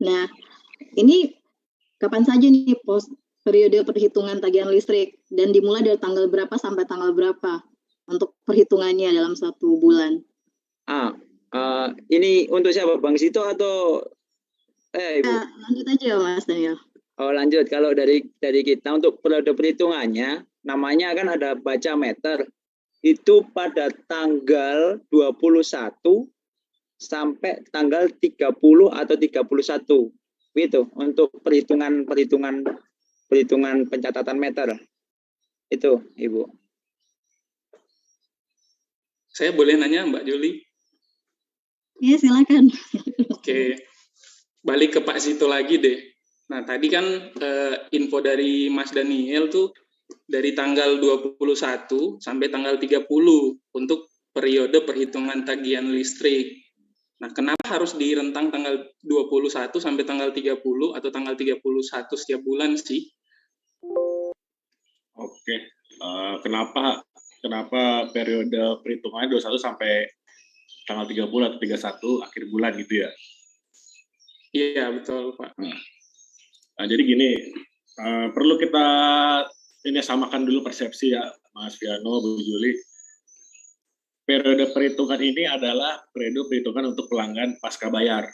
Nah, ini kapan saja nih periode perhitungan tagihan listrik dan dimulai dari tanggal berapa sampai tanggal berapa untuk perhitungannya dalam 1 bulan? Ini untuk siapa, Bang Sito atau Ibu? Lanjut aja Mas Daniel. Oh, lanjut. Kalau dari kita untuk periode perhitungannya, namanya kan ada baca meter. Itu pada tanggal 21 sampai tanggal 30 atau 31. Gitu untuk perhitungan pencatatan meter. Itu, Ibu. Saya boleh nanya, Mbak Juli? Iya, silakan. Oke. Balik ke Pak Sito lagi deh. Nah, tadi kan info dari Mas Daniel tuh dari tanggal 21 sampai tanggal 30 untuk periode perhitungan tagihan listrik. Nah, kenapa harus di rentang tanggal 21 sampai tanggal 30 atau tanggal 31 setiap bulan sih? Oke, kenapa periode perhitungannya 21 sampai tanggal 30 atau 31 akhir bulan gitu ya? Iya, betul, Pak. Nah, jadi gini, perlu kita ini samakan dulu persepsi ya, Mas Viano, Bu Juli. Periode perhitungan ini adalah periode perhitungan untuk pelanggan pasca bayar.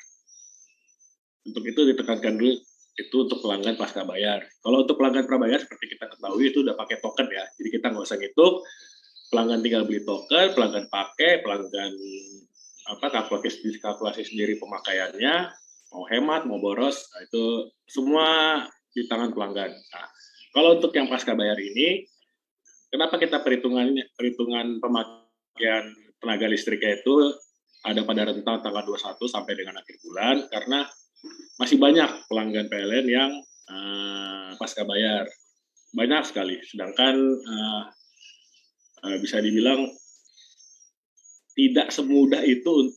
Untuk itu ditekankan dulu, itu untuk pelanggan pasca bayar. Kalau untuk pelanggan prabayar, seperti kita ketahui itu udah pakai token ya, jadi kita nggak usah ngitung, pelanggan tinggal beli token, pelanggan pakai, pelanggan kalkulasi sendiri pemakaiannya, mau hemat, mau boros, nah itu semua di tangan pelanggan. Nah, kalau untuk yang pasca bayar ini, kenapa kita perhitungan pemakaian tenaga listriknya itu ada pada rentang tanggal 21 sampai dengan akhir bulan, karena masih banyak pelanggan PLN yang pasca bayar. Banyak sekali, sedangkan bisa dibilang tidak semudah itu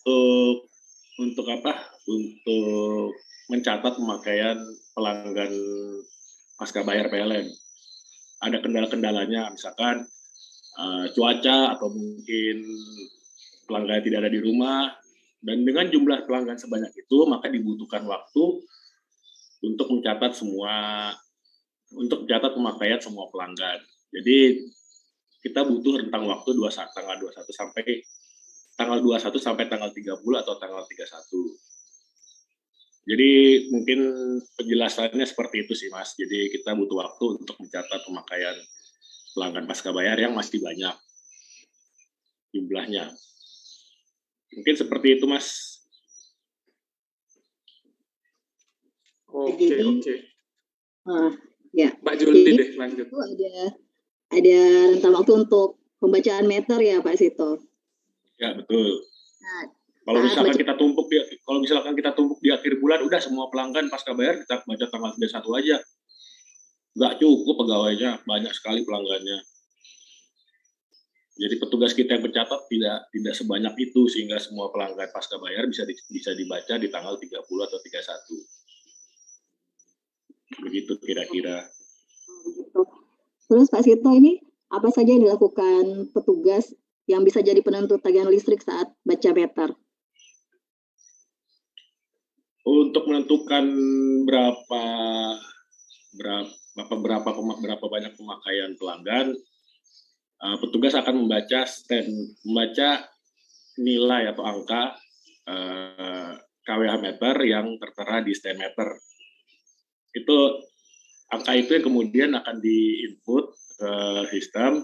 untuk mencatat pemakaian pelanggan pasca bayar PLN. Ada kendala-kendalanya, misalkan cuaca atau mungkin pelanggan tidak ada di rumah, dan dengan jumlah pelanggan sebanyak itu maka dibutuhkan waktu untuk mencatat pemakaian semua pelanggan. Jadi kita butuh rentang waktu tanggal 21 sampai tanggal 30 atau tanggal 31. Jadi mungkin penjelasannya seperti itu sih, Mas. Jadi kita butuh waktu untuk mencatat pemakaian pelanggan pasca bayar yang masih banyak jumlahnya. Mungkin seperti itu, Mas. Oke. Ya. Mbak Juli deh, lanjut. Itu ada rentang waktu untuk pembacaan meter ya, Pak Sito? Ya, betul. Nah, kalau misalkan kita tumpuk di akhir bulan, udah semua pelanggan pasca bayar kita baca tanggal 31 aja. Nggak cukup pegawainya, banyak sekali pelanggannya. Jadi petugas kita yang mencatat tidak sebanyak itu, sehingga semua pelanggan pasca bayar bisa dibaca di tanggal 30 atau 31. Begitu kira-kira. Terus Pak Sito, ini apa saja yang dilakukan petugas yang bisa jadi penentu tagihan listrik saat baca meter? Untuk menentukan berapa banyak pemakaian pelanggan, petugas akan membaca nilai atau angka KWH meter yang tertera di stand meter. Angka itu yang kemudian akan diinput ke sistem,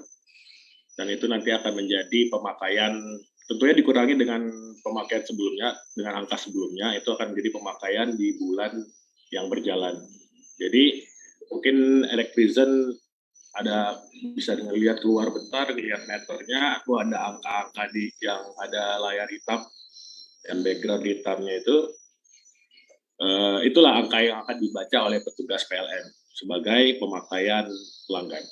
dan itu nanti akan menjadi pemakaian, tentunya dikurangi dengan pemakaian sebelumnya, dengan angka sebelumnya, itu akan menjadi pemakaian di bulan yang berjalan. Jadi mungkin Electrizen bisa lihat keluar bentar, lihat meternya, atau ada angka-angka yang ada layar hitam, dan background hitamnya itu, itulah angka yang akan dibaca oleh petugas PLN sebagai pemakaian pelanggan.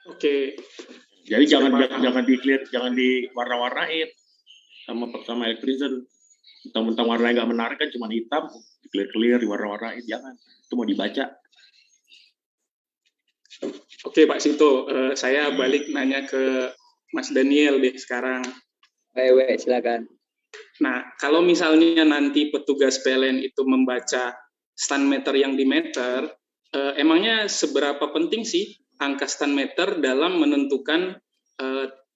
Oke. Jadi jangan diwarna-warnain sama Electrizen. Mentang-mentang warnanya nggak menarik kan, cuma hitam, clear diwarna-warnain, jangan. Itu mau dibaca. Oke Pak Sito, saya balik nanya ke Mas Daniel deh sekarang. Wewe, silakan. Nah, kalau misalnya nanti petugas PLN itu membaca stand meter yang di meter, emangnya seberapa penting sih angka stand meter dalam menentukan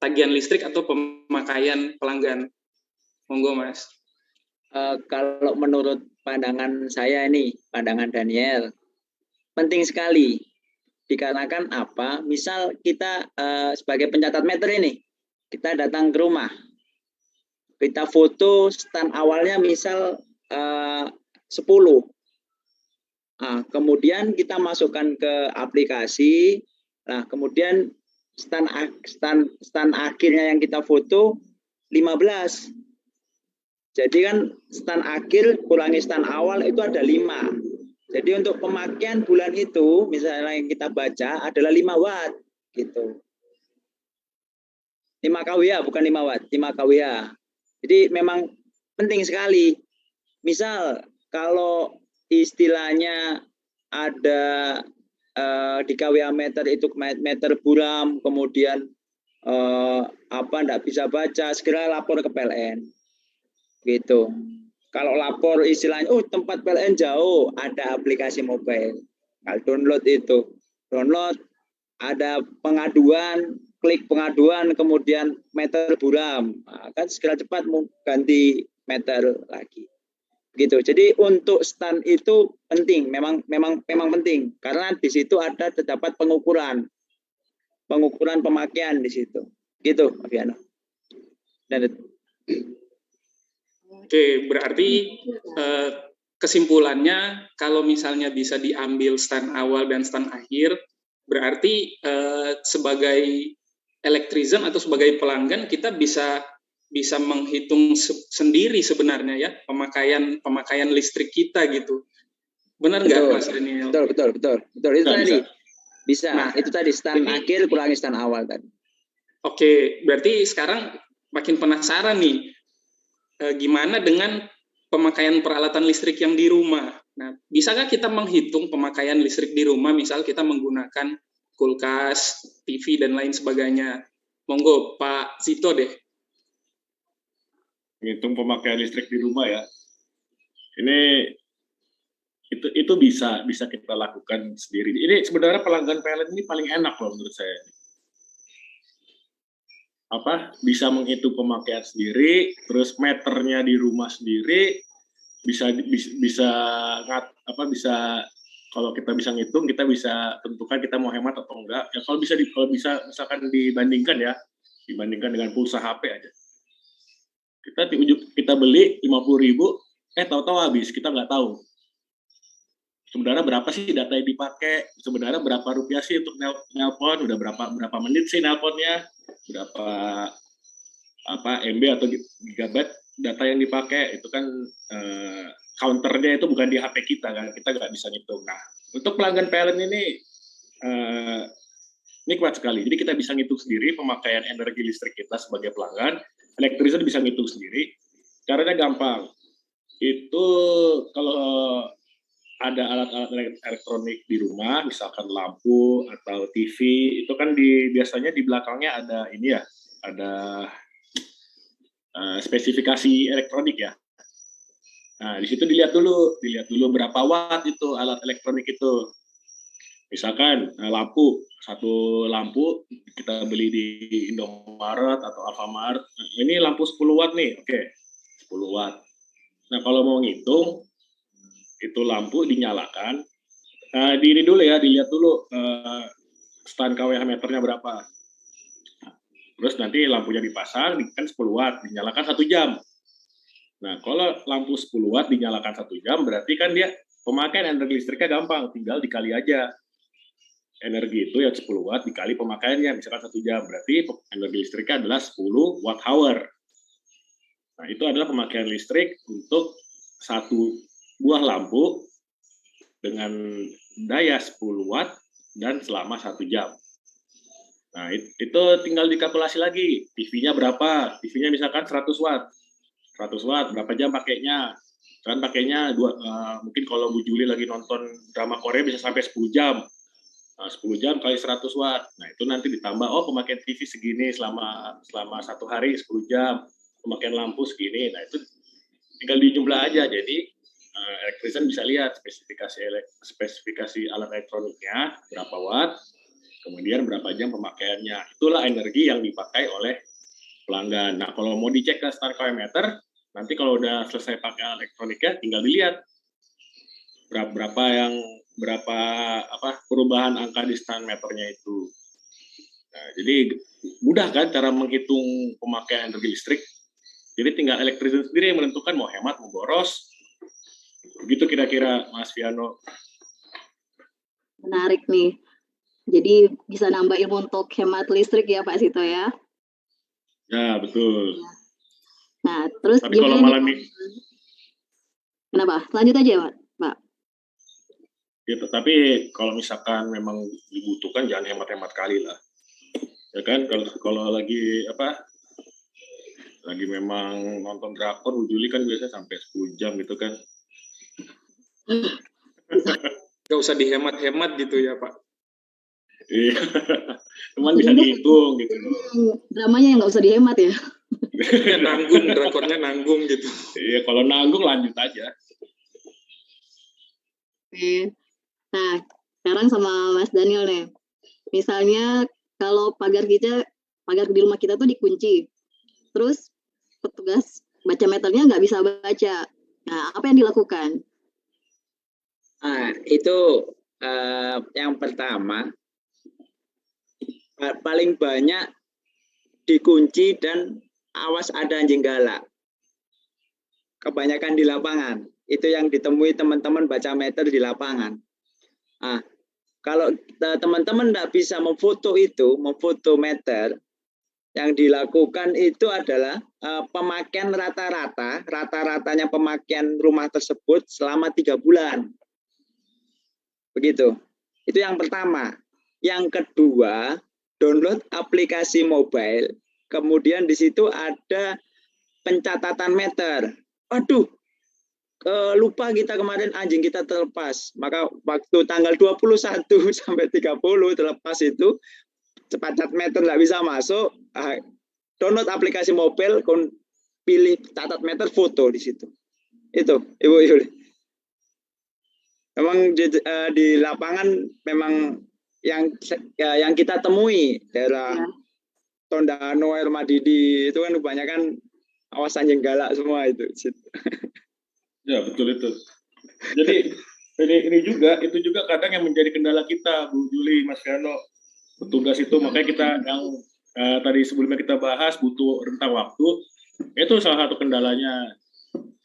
tagihan listrik atau pemakaian pelanggan? Monggo, Mas. Kalau menurut pandangan saya ini, pandangan Daniel, penting sekali. Dikarenakan apa? Misal kita sebagai pencatat meter ini, kita datang ke rumah, kita foto stand awalnya misal 10. Nah, kemudian kita masukkan ke aplikasi. Nah, kemudian stand akhirnya yang kita foto 15. Jadi kan stand akhir kurangi stand awal itu ada 5. Jadi untuk pemakaian bulan itu misalnya yang kita baca adalah 5 watt gitu. 5 kWh bukan 5 watt, 5 kWh. Jadi memang penting sekali. Misal kalau istilahnya ada di kWh meter itu meter buram, kemudian enggak bisa baca, segera lapor ke PLN. Gitu. Kalau lapor istilahnya, tempat PLN jauh, ada aplikasi mobile. Kalau download itu, ada pengaduan, klik pengaduan, kemudian meter buram, kan segera cepat ganti meter lagi. Gitu. Jadi untuk stand itu penting, memang penting karena di situ ada terdapat pengukuran pemakaian di situ. Gitu, Aviano. Oke, berarti kesimpulannya kalau misalnya bisa diambil stand awal dan stand akhir, berarti sebagai elektrizen atau sebagai pelanggan kita bisa menghitung sendiri sebenarnya ya pemakaian listrik kita gitu. Benar nggak, Mas Daniel? Betul. Itu tadi bisa. Nah, itu tadi stand akhir kurangi stand awal tadi. Oke, berarti sekarang makin penasaran nih. Gimana dengan pemakaian peralatan listrik yang di rumah? Nah, bisakah kita menghitung pemakaian listrik di rumah, misal kita menggunakan kulkas, TV, dan lain sebagainya? Monggo, Pak Zito deh. Menghitung pemakaian listrik di rumah ya. Itu bisa kita lakukan sendiri. Ini sebenarnya pelanggan PLN ini paling enak loh menurut saya. Bisa menghitung pemakaian sendiri, terus meternya di rumah sendiri, bisa kalau kita bisa ngitung, kita bisa tentukan kita mau hemat atau enggak. Ya kalau bisa misalkan dibandingkan dengan pulsa HP aja. Kita beli 50.000, tahu-tahu habis, kita nggak tahu. Sebenarnya berapa sih data yang dipakai? Sebenarnya berapa rupiah sih untuk nelpon? Udah berapa menit sih nelponnya? Berapa MB atau gigabyte data yang dipakai? Itu kan counternya itu bukan di HP kita kan, kita nggak bisa ngitung. Nah, untuk pelanggan PLN ini nikmat sekali. Jadi kita bisa ngitung sendiri pemakaian energi listrik kita sebagai pelanggan. Elektrisan bisa ngitung sendiri. Caranya gampang. Itu kalau ada alat-alat elektronik di rumah, misalkan lampu atau TV, itu kan biasanya di belakangnya ada ada spesifikasi elektronik ya. Nah, di situ dilihat dulu berapa watt itu alat elektronik itu. Misalkan satu lampu kita beli di Indomaret atau Alfamart, ini lampu 10 watt nih, oke, 10 watt. Nah, kalau mau ngitung, itu lampu dinyalakan, dilihat dulu stand kWh meternya berapa. Terus nanti lampunya dipasang, kan 10 watt, dinyalakan 1 jam. Nah, kalau lampu 10 watt dinyalakan 1 jam, berarti kan dia pemakaian energi listriknya gampang, tinggal dikali aja. Energi itu yang 10 watt dikali pemakaiannya, misalkan 1 jam, berarti energi listriknya adalah 10 watt hour. Nah, itu adalah pemakaian listrik untuk satu buah lampu dengan daya 10 watt dan selama 1 jam. Nah, itu tinggal dikalkulasi lagi. TV-nya berapa? TV-nya misalkan 100 watt. 100 watt, berapa jam pakainya? Kan pakainya mungkin kalau Bu Juli lagi nonton drama Korea bisa sampai 10 jam. Nah, 10 jam kali 100 watt. Nah, itu nanti ditambah, oh pemakaian TV segini selama 1 hari 10 jam, pemakaian lampu segini. Nah, itu tinggal dijumlah aja. Jadi elektrisian bisa lihat spesifikasi alat elektroniknya berapa watt, kemudian berapa jam pemakaiannya. Itulah energi yang dipakai oleh pelanggan. Nah, kalau mau dicek ke stand kW meter, nanti kalau udah selesai pakai alat elektroniknya, tinggal dilihat berapa perubahan angka di stand meternya itu. Nah, jadi mudah kan cara menghitung pemakaian energi listrik. Jadi tinggal elektrisian sendiri yang menentukan mau hemat, mau boros. Begitu kira-kira, Mas Viano. Menarik nih. Jadi bisa nambah ilmu untuk hemat listrik ya Pak Sito ya. Ya, betul. Nah, terus tapi kalau malam ini, kenapa? Lanjut aja Pak. Ya, tapi kalau misalkan memang dibutuhkan jangan hemat-hemat kali lah. Ya kan, kalau lagi lagi memang nonton drakor, Bu Juli kan biasanya sampai 10 jam gitu kan. Gak usah dihemat-hemat gitu ya Pak. Iya, cuman bisa dihitung gitu loh. Dramanya yang nggak usah dihemat ya. Nanggung, drakornya nanggung gitu. Iya, kalau nanggung lanjut aja. Oke. Nah, sekarang sama Mas Daniel nih. Misalnya kalau pagar di rumah kita tuh dikunci. Terus petugas baca meternya nggak bisa baca. Nah, apa yang dilakukan? Nah, itu yang pertama, paling banyak dikunci dan awas ada anjing galak. Kebanyakan di lapangan. Itu yang ditemui teman-teman baca meter di lapangan. Nah, kalau teman-teman tidak bisa memfoto meter, yang dilakukan itu adalah pemakaian rata-ratanya pemakaian rumah tersebut selama 3 bulan. Begitu. Itu yang pertama. Yang kedua, download aplikasi mobile, kemudian di situ ada pencatatan meter. Aduh, lupa kita kemarin anjing kita terlepas. Maka waktu tanggal 21 sampai 30 terlepas itu, catat meter nggak bisa masuk, download aplikasi mobile, pilih catat meter, foto di situ. Itu, Ibu Yuli. Memang di lapangan memang yang kita temui daerah Tondano, Air Madidi itu kan kebanyakan awas anjing galak semua itu. Ya, betul itu. Jadi itu juga kadang yang menjadi kendala kita, Bu Juli, Mas Viano. Petugas itu, makanya kita yang tadi sebelumnya kita bahas butuh rentang waktu, itu salah satu kendalanya.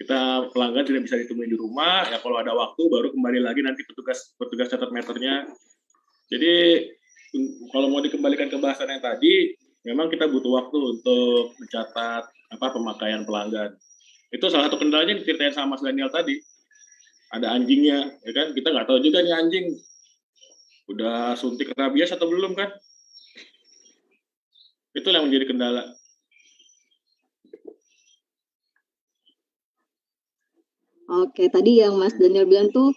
Kita pelanggan tidak bisa ditemui di rumah, ya kalau ada waktu baru kembali lagi nanti petugas catat meternya. Jadi kalau mau dikembalikan ke bahasan yang tadi, memang kita butuh waktu untuk mencatat pemakaian pelanggan. Itu salah satu kendalanya diceritain sama Mas Daniel tadi. Ada anjingnya, ya kan? Kita nggak tahu juga nih anjing udah suntik rabies atau belum kan? Itu yang menjadi kendala. Oke, tadi yang Mas Daniel bilang tuh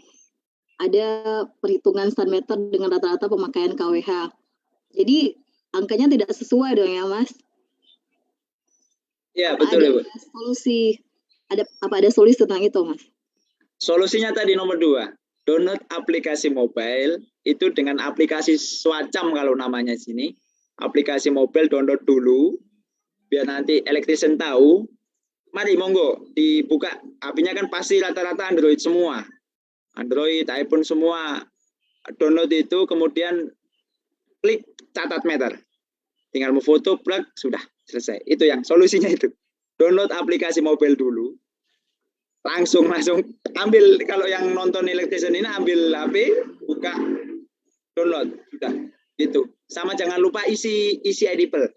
ada perhitungan stand meter dengan rata-rata pemakaian kWh. Jadi angkanya tidak sesuai dong ya, Mas? Ya, betul, Ibu. Apa ada solusi tentang itu, Mas? Solusinya tadi nomor 2, download aplikasi mobile, itu dengan aplikasi Swacam kalau namanya sini. Aplikasi mobile download dulu, biar nanti elektrisian tahu. Mari, monggo, dibuka. Apinya kan pasti rata-rata Android semua. Android, iPhone semua. Download itu, kemudian klik catat meter. Tinggal mau foto, plug, sudah, selesai. Itu yang solusinya itu. Download aplikasi mobile dulu. Langsung ambil, kalau yang nonton elektrisian ini ambil HP, buka, download, sudah. Gitu. Sama jangan lupa isi edible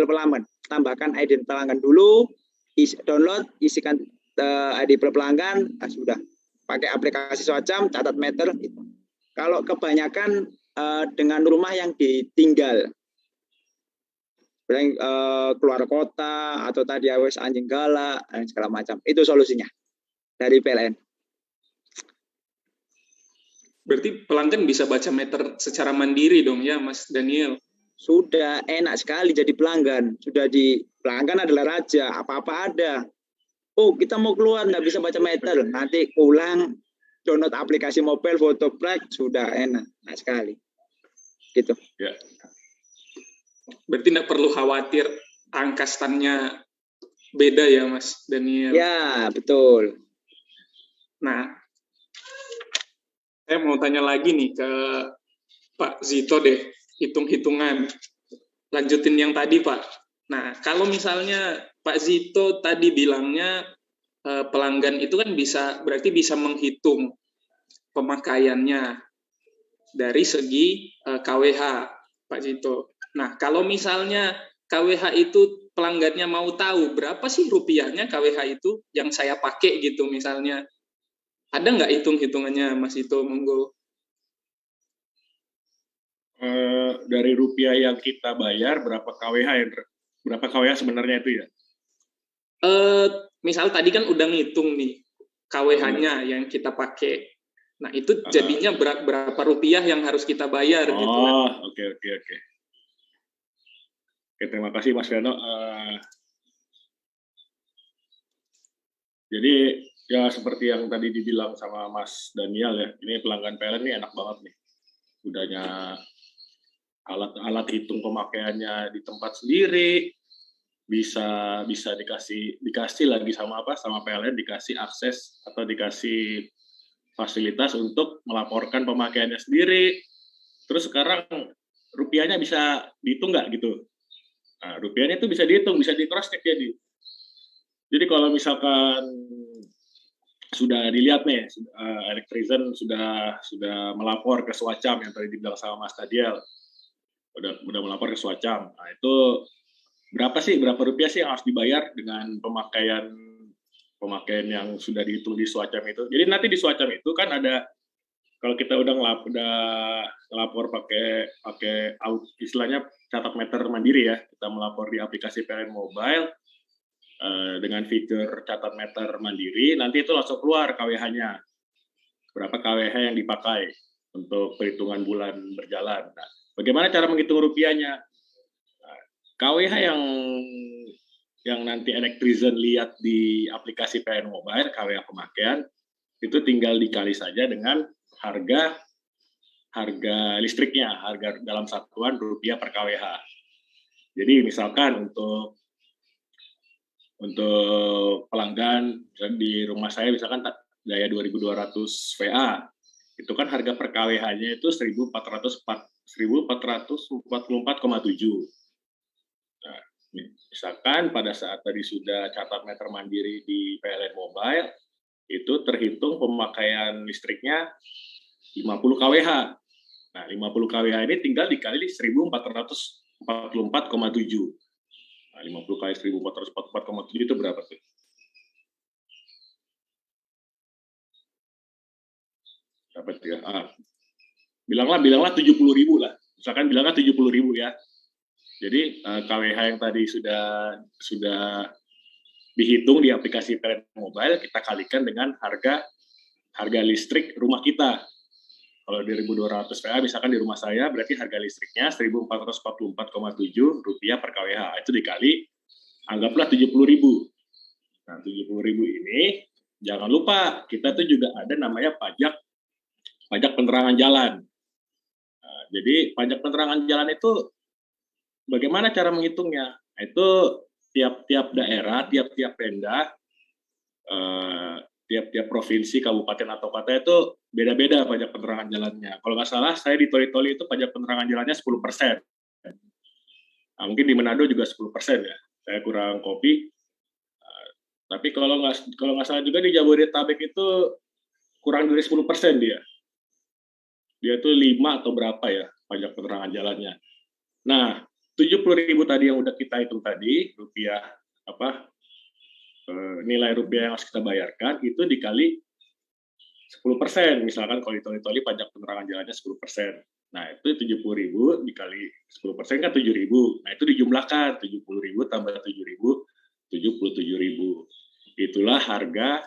pelanggan. Tambahkan ID pelanggan dulu, download, isikan edible pelanggan, sudah. Pakai aplikasi Swacam, catat meter. Gitu. Kalau kebanyakan dengan rumah yang ditinggal, keluar kota atau tadi awas anjing galak dan segala macam, itu solusinya dari PLN. Berarti pelanggan bisa baca meter secara mandiri dong ya, Mas Daniel? Sudah enak sekali jadi pelanggan. Pelanggan adalah raja, apa-apa ada. Oh, kita mau keluar, nggak bisa baca meter. Nanti ulang, download aplikasi mobile, fotoplek, sudah enak sekali. Gitu. Ya. Berarti nggak perlu khawatir angka standnya beda ya, Mas Daniel? Ya, betul. Nah, saya mau tanya lagi nih ke Pak Zito deh, hitung-hitungan. Lanjutin yang tadi, Pak. Nah, kalau misalnya Pak Zito tadi bilangnya pelanggan itu kan berarti bisa menghitung pemakaiannya dari segi KWH, Pak Zito. Nah, kalau misalnya KWH itu pelanggannya mau tahu berapa sih rupiahnya KWH itu yang saya pakai gitu misalnya. Ada nggak hitung-hitungannya, Mas Zito? Monggo. Dari rupiah yang kita bayar, berapa KWH sebenarnya itu ya? Misal tadi kan udah ngitung nih KWH-nya yang kita pakai. Nah, itu jadinya berapa rupiah yang harus kita bayar gitu. Oh, oke. Oke, terima kasih Mas Gano. Jadi ya seperti yang tadi dibilang sama Mas Daniel ya, ini pelanggan PLN ini enak banget nih. Udahnya alat hitung pemakaiannya di tempat sendiri, bisa dikasih lagi sama PLN, dikasih akses atau dikasih fasilitas untuk melaporkan pemakaiannya sendiri. Terus sekarang rupiahnya bisa dihitung nggak gitu? Nah, rupiahnya itu bisa dihitung, bisa di cross check jadi kalau misalkan sudah dilihat nih, Electrizen sudah melapor ke Swacam yang tadi dibilang sama Mas Daniel, udah melapor ke Swacam. Nah itu berapa rupiah sih yang harus dibayar dengan pemakaian yang sudah dihitung di Swacam itu. Jadi nanti di Swacam itu kan ada, kalau kita udah ngelapor pakai istilahnya catat meter mandiri ya, kita melapor di aplikasi PLN Mobile dengan fitur catat meter mandiri, nanti itu langsung keluar KWH-nya, berapa KWH yang dipakai untuk perhitungan bulan berjalan. Nah, bagaimana cara menghitung rupiahnya? Nah, KWH yang nanti Electrizen lihat di aplikasi PLN Mobile, KWH pemakaian, itu tinggal dikali saja dengan harga listriknya, harga dalam satuan rupiah per KWH. Jadi misalkan untuk pelanggan di rumah saya misalkan daya 2200 VA, itu kan harga per KWH-nya itu 1444,7. Nah, misalkan pada saat tadi sudah catat meter mandiri di PLN Mobile, itu terhitung pemakaian listriknya 50 KWH. Nah, 50 KWH ini tinggal dikali 1444,7. Nah, 50 kali 1444,7 itu berapa tuh? Berapa tuh ya? Bilanglah 70.000 lah. Misalkan bilanglah 70.000 ya. Jadi KWH yang tadi sudah dihitung di aplikasi PLN Mobile, kita kalikan dengan harga listrik rumah kita. Kalau di 1.200 VA, misalkan di rumah saya, berarti harga listriknya 1.444,7 rupiah per KWH. Itu dikali, anggaplah 70.000. Nah, 70.000 ini, jangan lupa, kita tuh juga ada namanya pajak penerangan jalan. Nah, jadi, pajak penerangan jalan itu, bagaimana cara menghitungnya? Itu tiap-tiap daerah, tiap-tiap Pemda, tiap-tiap provinsi, kabupaten atau kota itu beda-beda pajak penerangan jalannya. Kalau nggak salah, saya di Toli-Toli itu pajak penerangan jalannya 10%. Nah, mungkin di Manado juga 10% ya. Saya kurang kopi. Tapi kalau nggak salah juga di Jabodetabek itu kurang dari 10% dia. Dia itu 5 atau berapa ya pajak penerangan jalannya. Nah, 70.000 tadi yang udah kita hitung tadi, rupiah nilai rupiah yang harus kita bayarkan itu dikali 10%. Misalkan kalau di Toli-Toli pajak penerangan jalannya 10%. Nah, itu 70.000 dikali 10% kan 7.000. Nah, itu dijumlahkan 70.000 tambah 7.000, 77.000. Itulah harga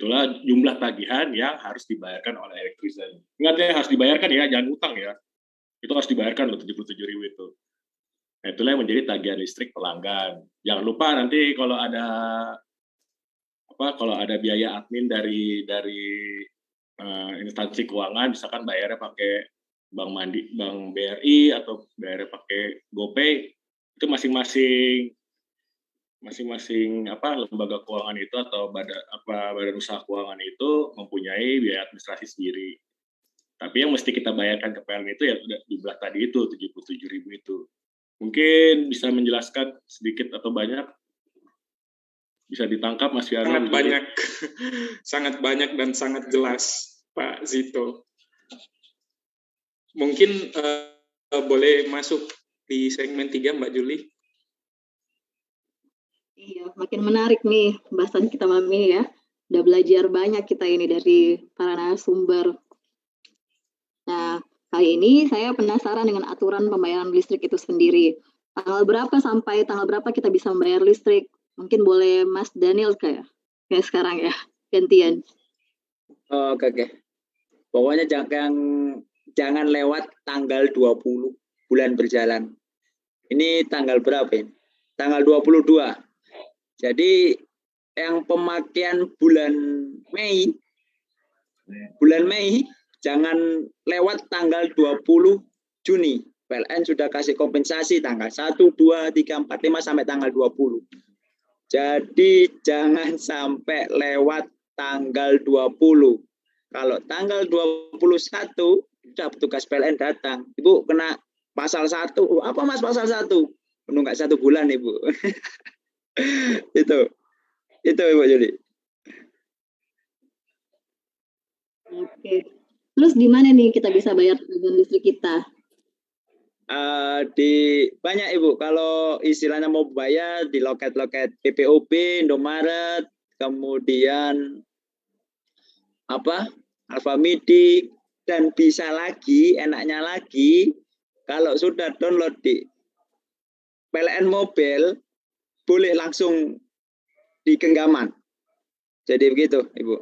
itulah jumlah tagihan yang harus dibayarkan oleh Elektrisen. Ingat ya, harus dibayarkan ya, jangan utang ya. Itu harus dibayarkan loh, 77.000 itu. Nah, itulah yang menjadi tagihan listrik pelanggan. Jangan lupa nanti kalau ada biaya admin dari instansi keuangan, misalkan bayarnya pakai Bank BRI atau bayarnya pakai GoPay, itu masing-masing lembaga keuangan itu atau badan usaha keuangan itu mempunyai biaya administrasi sendiri. Tapi yang mesti kita bayarkan ke PLN itu ya udah jumlah tadi itu 77.000 itu. Mungkin bisa menjelaskan sedikit atau banyak, bisa ditangkap Mas Fiano. Sangat banyak, sangat banyak dan sangat jelas Pak Zito. Mungkin boleh masuk di segmen 3 Mbak Juli. Iya, makin menarik nih bahasan kita malam ini ya. Udah belajar banyak kita ini dari para narasumber. Nah, kali ini saya penasaran dengan aturan pembayaran listrik itu sendiri. Tanggal berapa sampai tanggal berapa kita bisa membayar listrik? Mungkin boleh Mas Daniel kayak sekarang ya, gantian. Oke. Pokoknya jangan lewat tanggal 20 bulan berjalan. Ini tanggal berapa ini? Tanggal 22. Jadi yang pemakaian bulan Mei jangan lewat tanggal 20 Juni. PLN sudah kasih kompensasi tanggal 1, 2, 3, 4, 5 sampai tanggal 20. Jadi jangan sampai lewat tanggal 20. Kalau tanggal 21 sudah petugas PLN datang. Ibu kena pasal 1. Apa Mas pasal 1? Menunggak 1 bulan Ibu. itu Ibu Juli. Oke. Terus di mana nih kita bisa bayar tagihan listrik kita? Di banyak Ibu. Kalau istilahnya mau bayar di loket-loket PPOB, Indomaret, kemudian Alfamidi, dan bisa lagi, enaknya lagi, kalau sudah download di PLN Mobile, boleh langsung di genggaman. Jadi begitu, Ibu.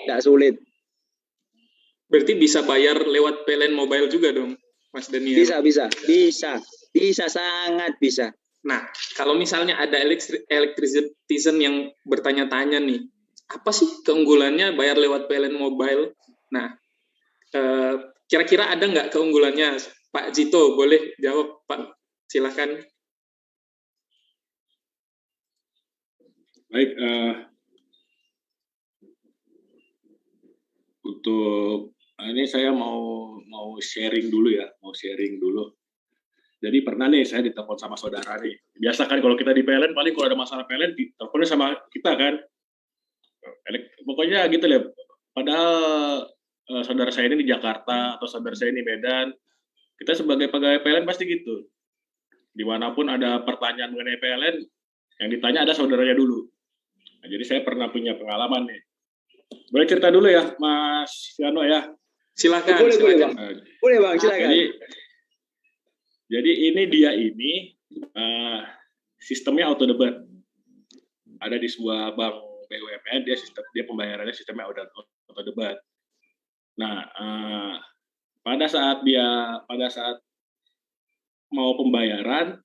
Tidak sulit. Berarti bisa bayar lewat PLN Mobile juga dong, Mas Daniel? Bisa, sangat bisa. Nah, kalau misalnya ada Elektrisen yang bertanya-tanya nih, apa sih keunggulannya bayar lewat PLN Mobile? Nah, kira-kira ada nggak keunggulannya? Pak Zito, boleh jawab, Pak? Silakan. Baik, untuk ini saya mau sharing dulu ya, Jadi pernah nih saya ditelepon sama saudara nih. Biasa kan kalau kita di PLN, paling kalau ada masalah PLN, diteleponnya sama kita kan. Pokoknya gitu lah. Padahal saudara saya ini di Jakarta atau saudara saya ini Medan, kita sebagai pegawai PLN pasti gitu. Dimanapun ada pertanyaan mengenai PLN, yang ditanya ada saudaranya dulu. Nah, jadi saya pernah punya pengalaman nih. Boleh cerita dulu ya, Mas Fiano ya? Silakan. Boleh Bang, silakan. Jadi ini sistemnya auto debit. Ada di sebuah bank BUMN, dia pembayarannya sistemnya auto debit. Nah, pada saat mau pembayaran,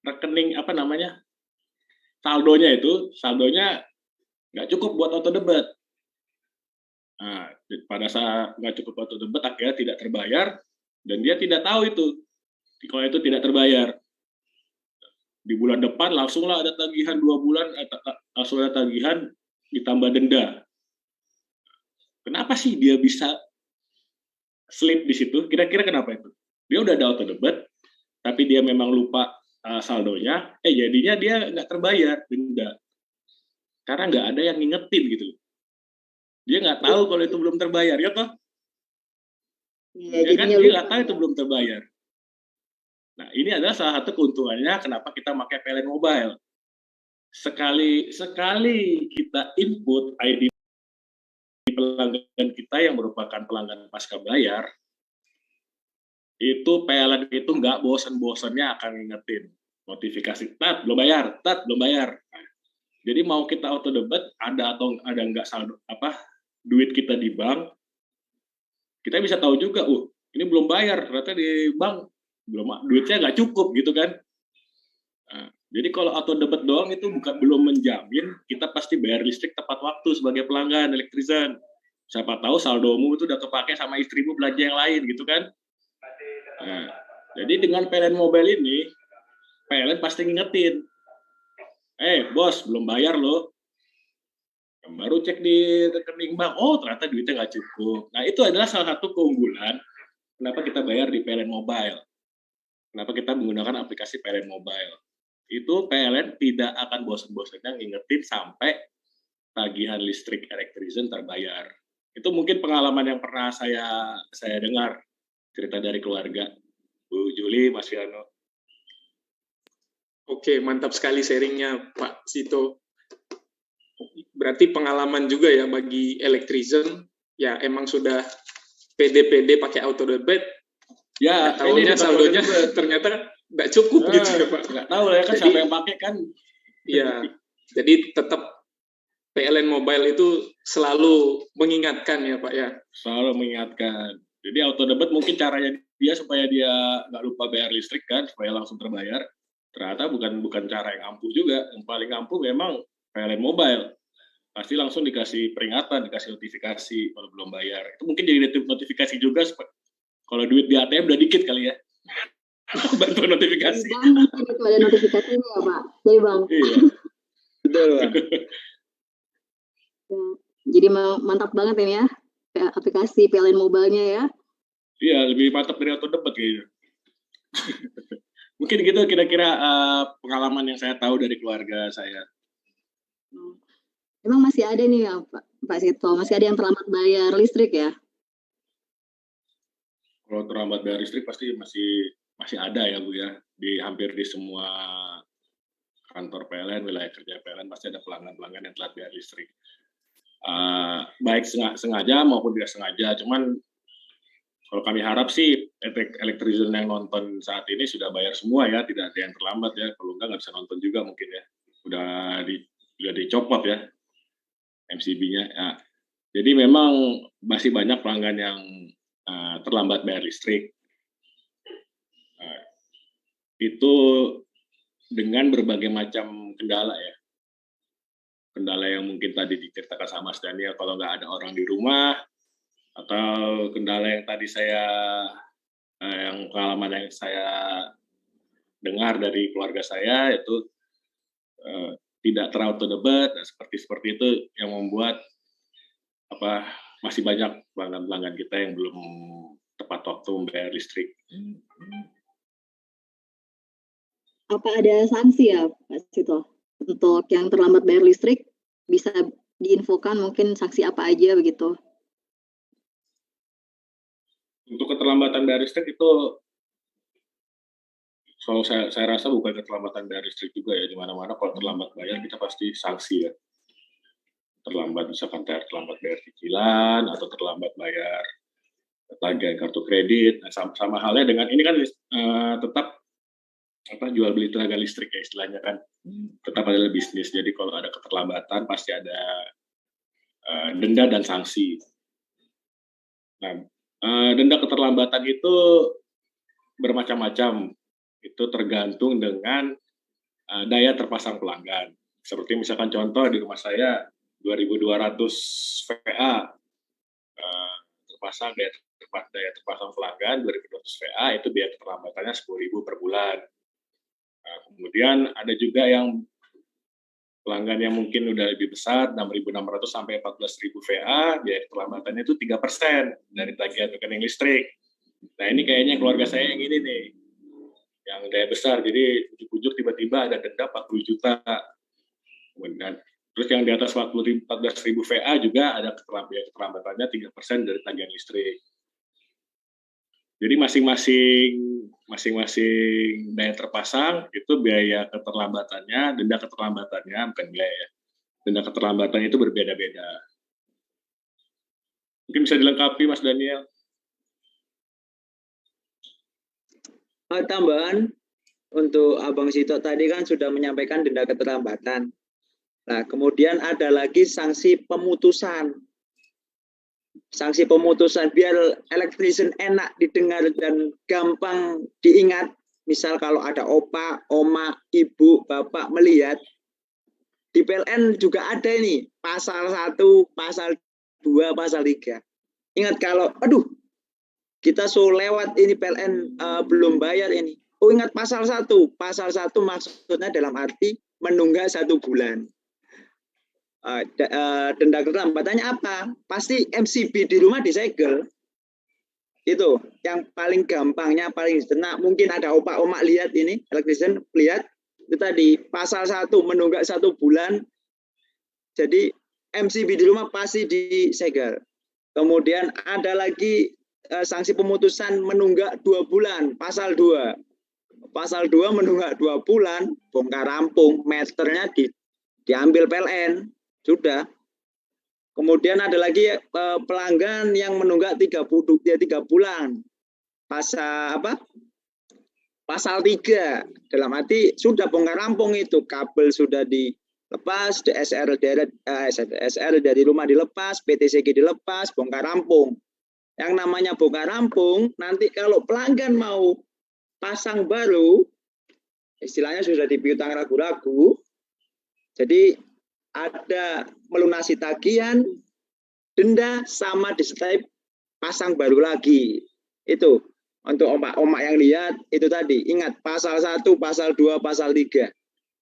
rekening saldonya nggak cukup buat auto debit. Nah, pada saat nggak cukup auto debit, akhirnya tidak terbayar, dan dia tidak tahu itu kalau itu tidak terbayar. Di bulan depan langsunglah ada tagihan 2 bulan, langsung ada tagihan ditambah denda. Kenapa sih dia bisa slip di situ? Kira-kira kenapa itu? Dia udah ada auto debit, tapi dia memang lupa saldonya, jadinya dia nggak terbayar denda. Karena nggak ada yang ngingetin gitu. Dia nggak tahu kalau itu belum terbayar, ya toh? Dia nggak tahu itu belum terbayar. Nah, ini adalah salah satu keuntungannya kenapa kita pakai PLN Mobile. Sekali kita input ID pelanggan kita yang merupakan pelanggan pasca bayar, itu PLN itu nggak bosan-bosannya akan ngingetin. notifikasi, belum bayar. Nah, jadi mau kita auto debit, ada atau ada enggak saldo duit kita di bank, kita bisa tahu juga, ini belum bayar, ternyata di bank duitnya nggak cukup gitu kan. Nah, jadi kalau auto debit doang itu belum menjamin kita pasti bayar listrik tepat waktu sebagai pelanggan elektrisan. Siapa tahu saldomu itu udah kepake sama istrimu belanja yang lain gitu kan. Nah, jadi dengan PLN Mobile ini, PLN pasti ngingetin, bos belum bayar loh. Baru cek di rekening bank, ternyata duitnya nggak cukup. Nah itu adalah salah satu keunggulan kenapa kita bayar di PLN Mobile. Kenapa kita menggunakan aplikasi PLN Mobile. Itu PLN tidak akan bosan-bosannya ngingetin sampai tagihan listrik Elektrizen terbayar. Itu mungkin pengalaman yang pernah saya dengar, cerita dari keluarga. Bu Juli, Mas Fiano. Oke, mantap sekali sharingnya Pak Sito. Berarti pengalaman juga ya bagi Elektrizen, ya emang sudah pede-pede pakai auto debit, ya tahunya saldonya ternyata nggak cukup gitu ya Pak. Nggak tahu ya kan, jadi, siapa yang pakai kan. Iya, jadi tetap PLN Mobile itu selalu mengingatkan ya Pak ya. Selalu mengingatkan. Jadi auto debit mungkin caranya dia supaya dia nggak lupa bayar listrik kan, supaya langsung terbayar. Ternyata bukan cara yang ampuh juga. Yang paling ampuh memang PLN Mobile. Pasti langsung dikasih peringatan, dikasih notifikasi kalau belum bayar. Itu mungkin jadi notifikasi juga kalau duit di ATM udah dikit kali ya. Bantu notifikasi. Mungkin itu ada notifikasinya ya Pak. Jadi Bang. Iya. Betul Bang. Jadi mantap banget ini ya aplikasi PLN Mobile-nya ya. Iya, lebih mantap dari auto debit kayaknya. Mungkin gitu kira-kira pengalaman yang saya tahu dari keluarga saya. Emang masih ada nih ya Pak Sito, masih ada yang terlambat bayar listrik ya? Kalau terlambat bayar listrik pasti masih ada ya Bu ya. Hampir di semua kantor PLN, wilayah kerja PLN pasti ada pelanggan-pelanggan yang telat bayar listrik. Baik sengaja maupun tidak sengaja. Cuman kalau kami harap sih Elektrizen yang nonton saat ini sudah bayar semua ya, tidak ada yang terlambat ya. Kalau nggak bisa nonton juga mungkin ya. Udah dicopot ya MCB-nya. Ya. Jadi memang masih banyak pelanggan yang terlambat bayar listrik. Itu dengan berbagai macam kendala ya. Kendala yang mungkin tadi diceritakan sama Mas Daniel, kalau nggak ada orang di rumah, atau kendala yang tadi yang pengalaman yang saya dengar dari keluarga saya itu tidak terauto debit, seperti itu yang membuat masih banyak pelanggan-pelanggan kita yang belum tepat waktu membayar listrik. Apa ada sanksi ya Pak Sito untuk yang terlambat bayar listrik? Bisa diinfokan mungkin sanksi apa aja begitu? Untuk keterlambatan bayar listrik itu, so saya rasa bukan keterlambatan bayar listrik juga ya, di mana-mana kalau terlambat bayar kita pasti sanksi ya. Terlambat misalkan terlambat bayar cicilan atau terlambat bayar tagihan kartu kredit. Nah, sama halnya dengan ini kan tetap jual beli tenaga listrik ya istilahnya kan, tetap adalah bisnis. Jadi kalau ada keterlambatan pasti ada denda dan sanksi. Nah, denda keterlambatan itu bermacam-macam. Itu tergantung dengan daya terpasang pelanggan. Seperti misalkan contoh di rumah saya 2.200 VA terpasang daya terpasang pelanggan 2.200 VA, itu biaya keterlambatannya 10.000 per bulan. Kemudian ada juga yang pelanggan yang mungkin udah lebih besar 6.600 sampai 14.000 VA, biaya keterlambatannya itu 3% dari tagihan rekening listrik. Nah ini kayaknya keluarga saya yang ini nih, yang daya besar, jadi ujuk-ujuk tiba-tiba ada denda 40 juta. Kemudian terus yang di atas 14.000 VA juga ada keterlambatannya 3% dari tagihan listrik. Jadi masing-masing daya terpasang itu biaya keterlambatannya, denda keterlambatannya, bukan biaya ya, denda keterlambatannya itu berbeda-beda. Mungkin bisa dilengkapi Mas Daniel. Tambahan untuk Abang Sito tadi kan sudah menyampaikan denda keterlambatan. Nah, kemudian ada lagi sanksi pemutusan. Sanksi pemutusan biar elektrisien enak didengar dan gampang diingat. Misal kalau ada opa, oma, ibu, bapak melihat, di PLN juga ada ini, pasal 1, pasal 2, pasal 3. Ingat kalau, aduh, kita lewat ini PLN belum bayar ini. Oh, ingat pasal 1. Pasal 1 maksudnya dalam arti menunggak 1 bulan. Denda keterlambatannya apa? Pasti MCB di rumah disegel. Itu yang paling gampangnya, paling sederhana. Mungkin ada opa-oma lihat ini, elektrisien lihat, itu tadi pasal 1 menunggak 1 bulan. Jadi MCB di rumah pasti disegel. Kemudian ada lagi sanksi pemutusan menunggak 2 bulan, pasal 2. Pasal 2 menunggak 2 bulan, bongkar rampung, meternya diambil PLN. Sudah. Kemudian ada lagi pelanggan yang menunggak 3 bulan. Pasal apa? Pasal 3. Dalam arti sudah bongkar rampung itu, kabel sudah dilepas, SR dari rumah dilepas, PTCG dilepas, bongkar rampung. Yang namanya bongkar rampung, nanti kalau pelanggan mau pasang baru, istilahnya sudah dipiutang ragu-ragu, jadi ada melunasi tagihan, denda, sama disertai pasang baru lagi. Itu untuk omak-omak yang lihat, itu tadi. Ingat, pasal 1, pasal 2, pasal 3.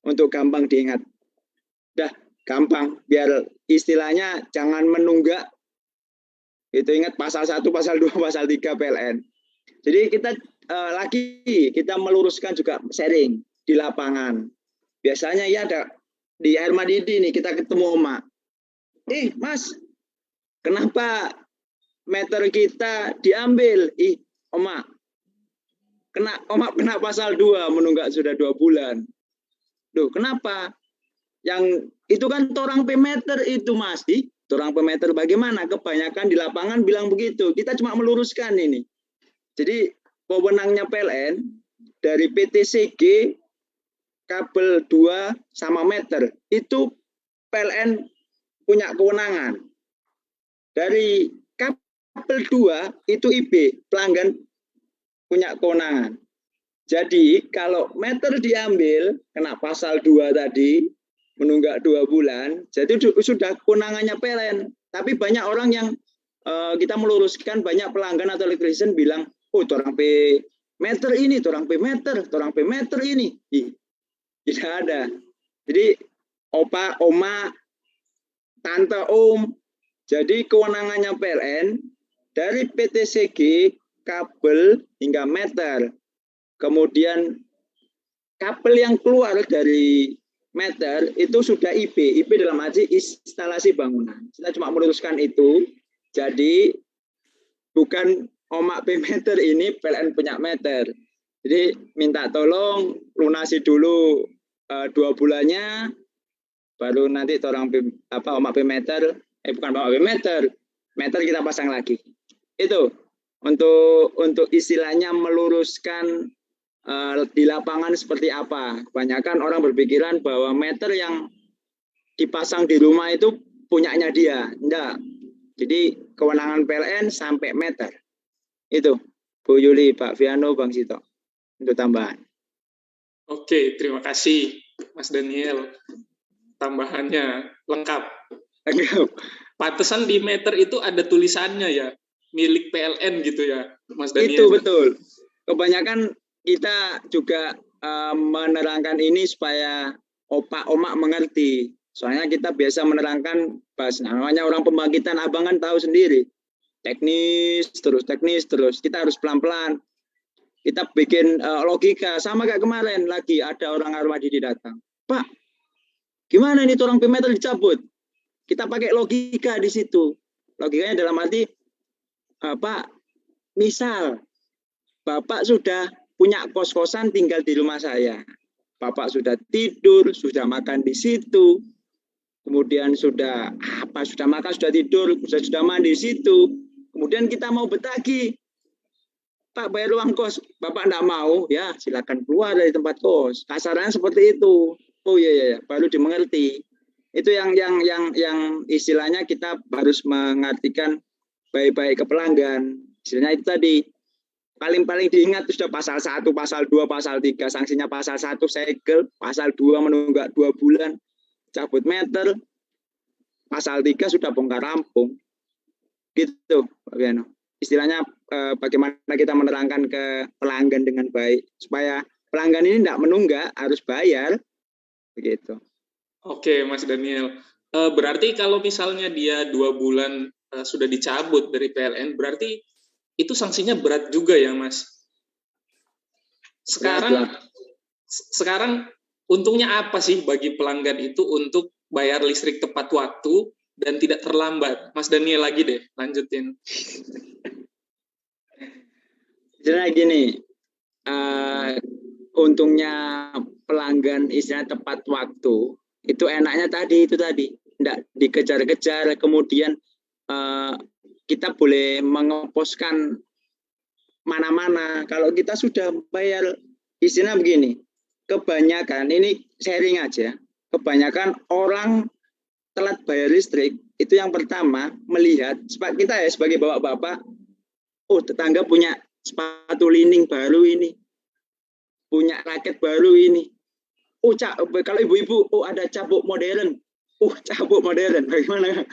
Untuk gampang diingat. Dah, gampang. Biar istilahnya jangan menunggak. Itu ingat pasal 1, pasal 2, pasal 3 PLN. Jadi kita meluruskan juga sharing di lapangan. Biasanya ya ada di air mandi nih kita ketemu oma. Mas, kenapa meter kita diambil? Oma kena pasal 2 menunggak sudah 2 bulan. Duh, kenapa? Yang itu kan torang per meter itu, Mas. Torang per meter bagaimana? Kebanyakan di lapangan bilang begitu. Kita cuma meluruskan ini. Jadi wewenangnya PLN dari PTCG kabel 2 sama meter itu PLN punya kewenangan. Dari kabel 2 itu IB, pelanggan punya kewenangan. Jadi kalau meter diambil kena pasal 2 tadi menunggak 2 bulan, jadi sudah kewenangannya PLN. Tapi banyak orang yang kita meluruskan, banyak pelanggan atau elektrisien bilang, oh torang P meter ini, torang P meter ini. Tidak ada. Jadi opa, oma, tante, om. Jadi kewenangannya PLN dari PTCG kabel hingga meter. Kemudian kabel yang keluar dari meter itu sudah IB. IB dalam arti instalasi bangunan. Kita cuma meluruskan itu. Jadi bukan omak P meter ini PLN punya meter. Jadi minta tolong lunasi dulu 2 bulannya, baru nanti orang omak P meter, bukan omak P meter, meter kita pasang lagi. Itu untuk istilahnya meluruskan di lapangan seperti apa. Kebanyakan orang berpikiran bahwa meter yang dipasang di rumah itu punyanya dia. Enggak. Jadi kewenangan PLN sampai meter. Itu Bu Yuli, Pak Viano, Bang Sito. Untuk tambahan. Oke, terima kasih Mas Daniel. Tambahannya lengkap. Pantesan di meter itu ada tulisannya ya, milik PLN gitu ya, Mas Daniel. Itu betul. Kebanyakan kita juga menerangkan ini supaya opak-omak mengerti. Soalnya kita biasa menerangkan bahasa namanya orang pembangkitan, abang kan tahu sendiri. Teknis terus. Kita harus pelan-pelan. Kita bikin logika. Sama kayak kemarin lagi ada orang Armadidi datang. Pak, gimana ini orang P meter dicabut? Kita pakai logika di situ. Logikanya dalam arti, Pak, misal Bapak sudah punya kos-kosan tinggal di rumah saya. Bapak sudah tidur, sudah makan di situ. Kemudian sudah makan, sudah tidur, sudah mandi di situ. Kemudian kita mau betagi. Pak bayar uang kos, Bapak enggak mau, ya silakan keluar dari tempat kos. Kasarannya seperti itu. Oh iya, baru dimengerti. Itu yang istilahnya kita harus mengartikan baik-baik ke pelanggan. Istilahnya itu tadi. Paling diingat itu sudah pasal 1, pasal 2, pasal 3. Sanksinya pasal 1 segel, pasal 2 menunggak 2 bulan, cabut meter, pasal 3 sudah bongkar rampung. Gitu, Pak Wiano. Istilahnya bagaimana kita menerangkan ke pelanggan dengan baik supaya pelanggan ini tidak menunggak, harus bayar. Begitu. Oke, Mas Daniel. Berarti kalau misalnya dia 2 bulan sudah dicabut dari PLN, berarti itu sanksinya berat juga ya, Mas? Sekarang untungnya apa sih bagi pelanggan itu untuk bayar listrik tepat waktu dan tidak terlambat? Mas Daniel lagi deh, lanjutin. Jadi gini, untungnya pelanggan istilahnya tepat waktu, itu enaknya tadi, tidak dikejar-kejar, kemudian kita boleh mengeposkan mana-mana. Kalau kita sudah bayar, istilah begini, kebanyakan, ini sharing aja, kebanyakan orang telat bayar listrik, itu yang pertama melihat, kita ya sebagai bapak-bapak, oh tetangga punya sepatu lining baru ini, punya raket baru ini, oh kalau ibu-ibu, oh ada cabuk modern, bagaimana?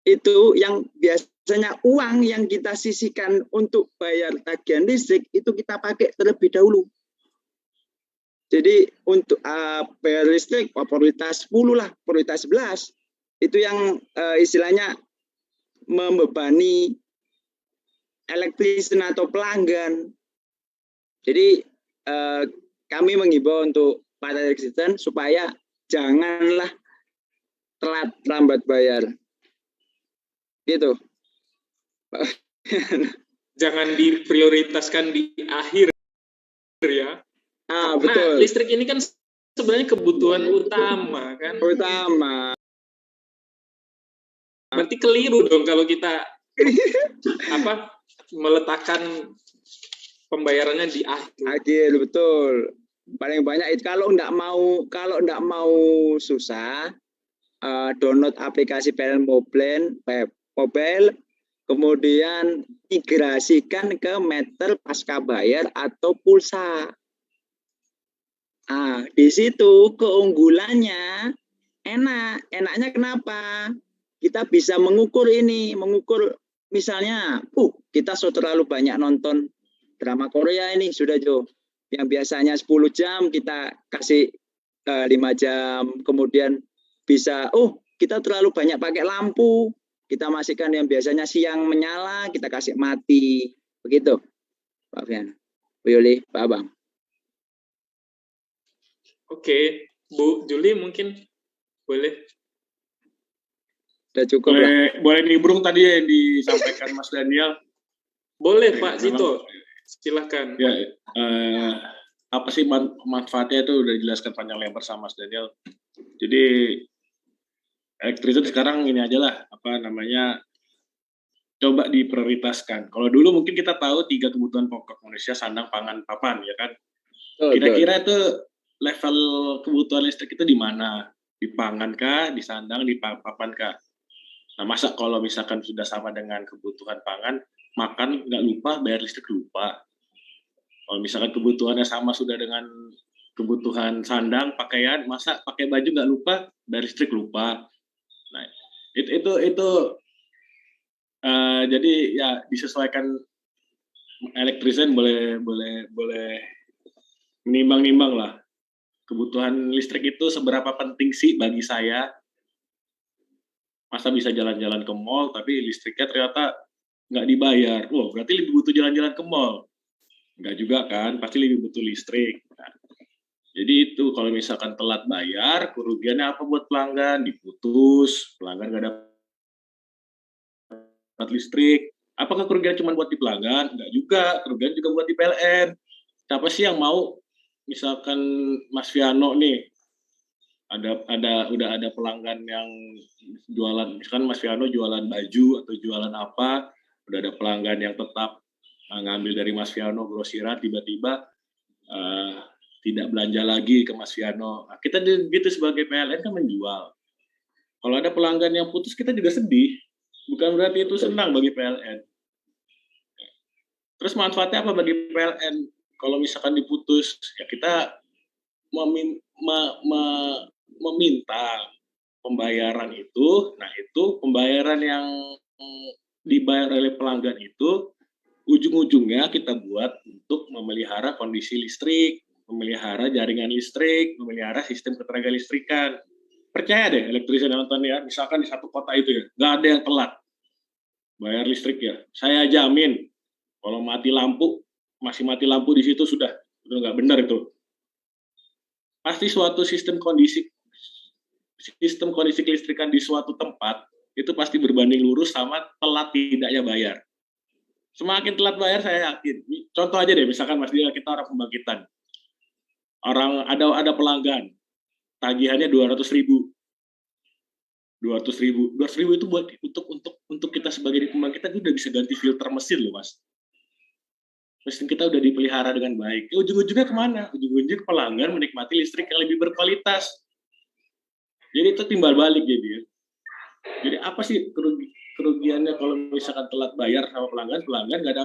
Itu yang biasanya uang yang kita sisihkan untuk bayar tagihan listrik itu kita pakai terlebih dahulu. Jadi untuk bayar listrik prioritas 10 lah, prioritas 11 itu yang istilahnya membebani elektrisian atau pelanggan. Jadi kami menghimbau untuk para elektrisian supaya janganlah lambat bayar. Gitu. Jangan diprioritaskan di akhir ya. Betul. Nah, listrik ini kan sebenarnya kebutuhan utama kan. Utama. Berarti keliru dong kalau kita meletakkan pembayarannya di akhir. Betul. Paling banyak itu kalau enggak mau susah, download aplikasi PLN Mobile, kemudian migrasikan ke meter pasca bayar atau pulsa. Di situ keunggulannya enaknya kenapa? Kita bisa mengukur misalnya, kita sudah terlalu banyak nonton drama Korea ini, sudah Jo. Yang biasanya 10 jam kita kasih 5 jam, kemudian bisa, kita terlalu banyak pakai lampu, kita masihkan yang biasanya siang menyala, kita kasih mati. Begitu, Pak Fian, Bu Yuli, Pak Abang. Oke, Bu Juli mungkin boleh. Sudah cukup boleh nimbrung tadi yang disampaikan Mas Daniel. Boleh Pak Zito, silahkan. Ya, apa sih manfaatnya itu udah dijelaskan panjang lebar sama Mas Daniel. Jadi elektrisnya sekarang ini aja lah, coba diprioritaskan. Kalau dulu mungkin kita tahu 3 kebutuhan pokok manusia, sandang, pangan, papan, ya kan? Kira-kira itu level kebutuhan listrik itu di mana? Di pangan kah, di sandang, di papan kah? Nah, masa kalau misalkan sudah sama dengan kebutuhan pangan, makan nggak lupa, bayar listrik lupa. Kalau misalkan kebutuhannya sama sudah dengan kebutuhan sandang, pakaian, masa pakai baju nggak lupa, bayar listrik lupa. Nah, itu jadi ya disesuaikan, elektrisian boleh menimbang-nimbang lah kebutuhan listrik itu seberapa penting sih bagi saya. Masa bisa jalan-jalan ke mall tapi listriknya ternyata nggak dibayar, berarti lebih butuh jalan-jalan ke mall? Nggak juga kan, pasti lebih butuh listrik. Nah, jadi itu kalau misalkan telat bayar, kerugiannya apa buat pelanggan? Diputus, pelanggan nggak dapat listrik. Apakah kerugian cuma buat di pelanggan? Nggak juga, kerugian juga buat di PLN. Siapa sih yang mau, misalkan Mas Fiano nih, udah ada pelanggan yang jualan, misalkan Mas Fiano jualan baju atau jualan apa, udah ada pelanggan yang tetap ngambil dari Mas Fiano grosiran, tiba-tiba tidak belanja lagi ke Mas Fiano. Nah, kita gitu sebagai PLN kan menjual. Kalau ada pelanggan yang putus, kita juga sedih. Bukan berarti itu senang bagi PLN. Terus manfaatnya apa bagi PLN? Kalau misalkan diputus, ya kita meminta pembayaran itu. Nah, itu pembayaran yang dibayar oleh pelanggan itu ujung-ujungnya kita buat untuk memelihara kondisi listrik, memelihara jaringan listrik, memelihara sistem ketenaga listrikan. Percaya deh elektrisian yang nonton ya, misalkan di satu kota itu ya, nggak ada yang telat bayar listrik ya. Saya jamin kalau mati lampu, masih mati lampu di situ sudah nggak benar itu. Pasti suatu sistem kondisi kelistrikan di suatu tempat itu pasti berbanding lurus sama telat tidaknya bayar. Semakin telat bayar saya yakin. Contoh aja deh, misalkan Mas Dia, kita orang pembangkitan. Orang ada pelanggan, tagihannya 200.000. 200.000 itu buat untuk kita sebagai pembangkitan udah bisa ganti filter mesin loh, Mas. Mesin kita udah dipelihara dengan baik. Ujung-ujungnya kemana? Ujung-ujungnya pelanggan menikmati listrik yang lebih berkualitas. Jadi itu timbal balik jadi. Jadi apa sih kerugiannya kalau misalkan telat bayar sama pelanggan nggak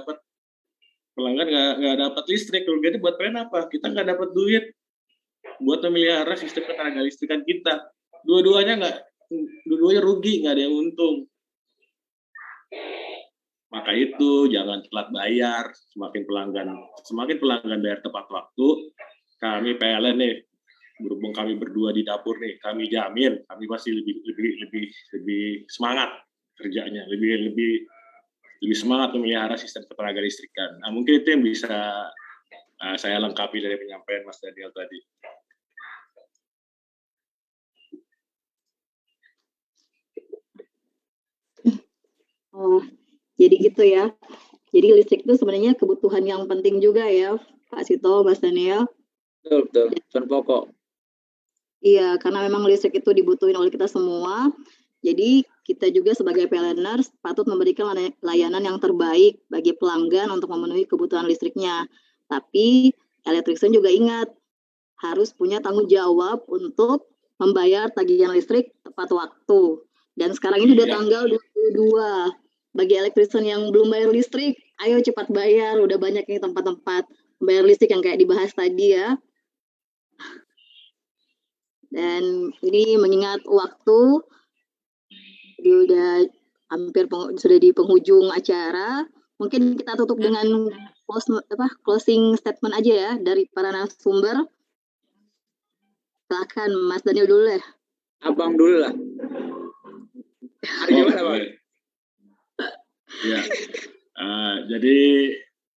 dapat listrik. Kerugiannya buat PLN apa? Kita nggak dapat duit buat memelihara sistem ketenaga listrikan kita. Dua-duanya rugi, nggak ada yang untung. Maka itu jangan telat bayar. Semakin pelanggan bayar tepat waktu, kami PLN nih, berhubung kami berdua di dapur nih, kami jamin kami pasti lebih semangat kerjanya, lebih semangat memelihara sistem ketenaga listrikan. Nah, mungkin itu yang bisa saya lengkapi dari penyampaian Mas Daniel tadi. Oh, jadi gitu ya. Jadi listrik itu sebenarnya kebutuhan yang penting juga ya, Pak Sito, Mas Daniel. Betul, bahan pokok. Iya, karena memang listrik itu dibutuhin oleh kita semua. Jadi kita juga sebagai PLNers patut memberikan layanan yang terbaik bagi pelanggan untuk memenuhi kebutuhan listriknya. Tapi elektrisian juga ingat, harus punya tanggung jawab untuk membayar tagihan listrik tepat waktu. Dan sekarang ini udah tanggal 22. Bagi elektrisian yang belum bayar listrik, ayo cepat bayar. Udah banyak nih tempat-tempat bayar listrik yang kayak dibahas tadi ya. Dan ini mengingat waktu, jadi udah hampir sudah di penghujung acara. Mungkin kita tutup dengan closing statement aja ya dari para narasumber. Silakan Mas Daniel dulu ya. Abang dulu lah. Gimana, Bang? Ya, jadi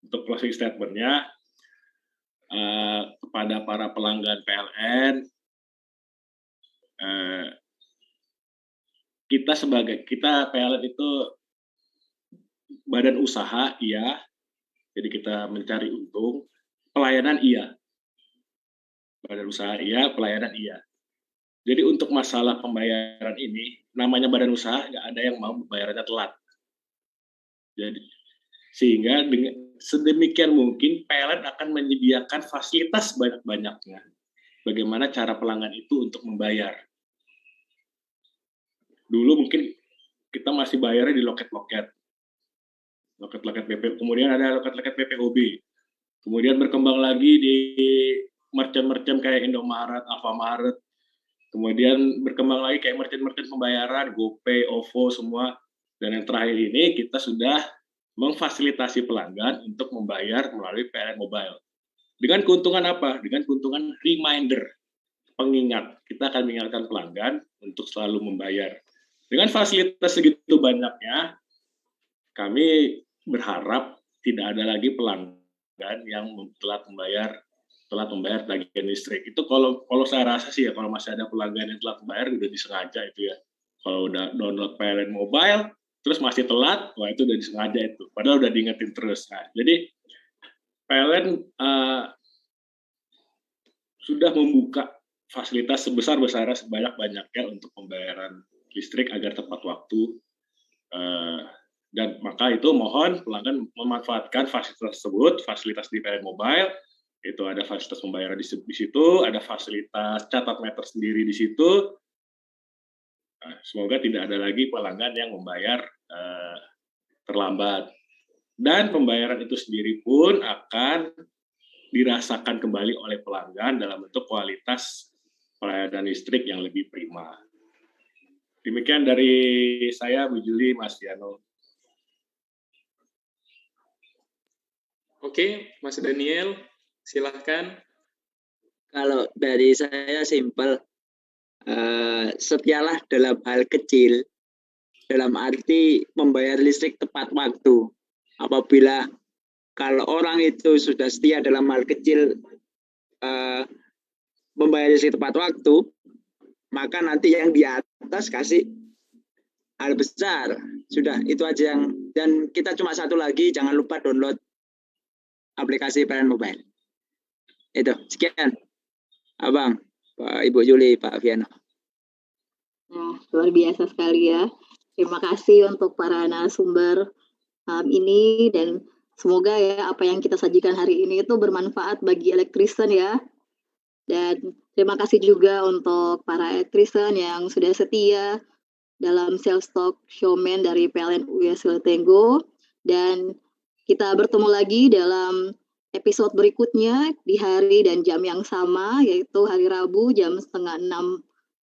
untuk closing statement-nya kepada para pelanggan PLN, kita PLN itu badan usaha, iya. Jadi kita mencari untung, pelayanan iya. Badan usaha iya, pelayanan iya. Jadi untuk masalah pembayaran ini, namanya badan usaha nggak ada yang mau bayarannya telat. Jadi sehingga dengan sedemikian mungkin PLN akan menyediakan fasilitas banyak-banyaknya. Bagaimana cara pelanggan itu untuk membayar? Dulu mungkin kita masih bayarnya di loket-loket PP, kemudian ada loket-loket PPOB, kemudian berkembang lagi di merchant-merchant kayak Indomaret, Alfamaret, kemudian berkembang lagi kayak merchant-merchant pembayaran, GoPay, OVO, semua. Dan yang terakhir ini kita sudah memfasilitasi pelanggan untuk membayar melalui PLN Mobile. Dengan keuntungan apa? Dengan keuntungan reminder, pengingat. Kita akan mengingatkan pelanggan untuk selalu membayar. Dengan fasilitas segitu banyaknya, kami berharap tidak ada lagi pelanggan yang telat membayar tagihan listrik. Itu kalau saya rasa sih ya, kalau masih ada pelanggan yang telat membayar udah disengaja itu ya. Kalau udah download PLN Mobile terus masih telat, wah itu udah disengaja itu. Padahal udah diingetin terus. Nah, jadi PLN sudah membuka fasilitas sebesar-besarnya, sebanyak-banyaknya untuk pembayaran listrik agar tepat waktu. Dan maka itu mohon pelanggan memanfaatkan fasilitas tersebut, fasilitas di PLN Mobile. Itu ada fasilitas pembayaran di situ, ada fasilitas catat meter sendiri di situ. Nah, semoga tidak ada lagi pelanggan yang membayar terlambat. Dan pembayaran itu sendiri pun akan dirasakan kembali oleh pelanggan dalam bentuk kualitas pelayanan listrik yang lebih prima. Demikian dari saya, Bu Juli, Mas Diano. Oke, Mas Daniel, silahkan. Kalau dari saya simpel, setialah dalam hal kecil, dalam arti membayar listrik tepat waktu. Apabila kalau orang itu sudah setia dalam hal kecil, membayar listrik tepat waktu, maka nanti yang di atas kasih hal besar. Sudah, itu aja yang, dan kita cuma satu lagi, jangan lupa download aplikasi PLN Mobile. Itu, sekian. Abang, Pak Ibu Juli, Pak Viano. Nah, luar biasa sekali ya. Terima kasih untuk para narasumber ini, dan semoga ya apa yang kita sajikan hari ini itu bermanfaat bagi elektrician ya. Dan terima kasih juga untuk para elektrician yang sudah setia dalam Sales Talk Showman dari PLN UIS Tenggo. Dan kita bertemu lagi dalam episode berikutnya di hari dan jam yang sama, yaitu hari Rabu jam 5:30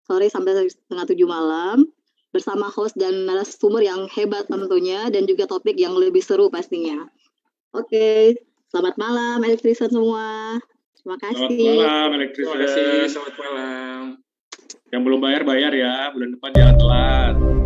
sore sampai 6:30 malam, bersama host dan narasumber yang hebat tentunya, dan juga topik yang lebih seru pastinya. Oke, selamat malam elektrician semua. Terima kasih. Selamat malam, Terima elektrician. kasih, selamat malam. Yang belum bayar ya, bulan depan jangan telat.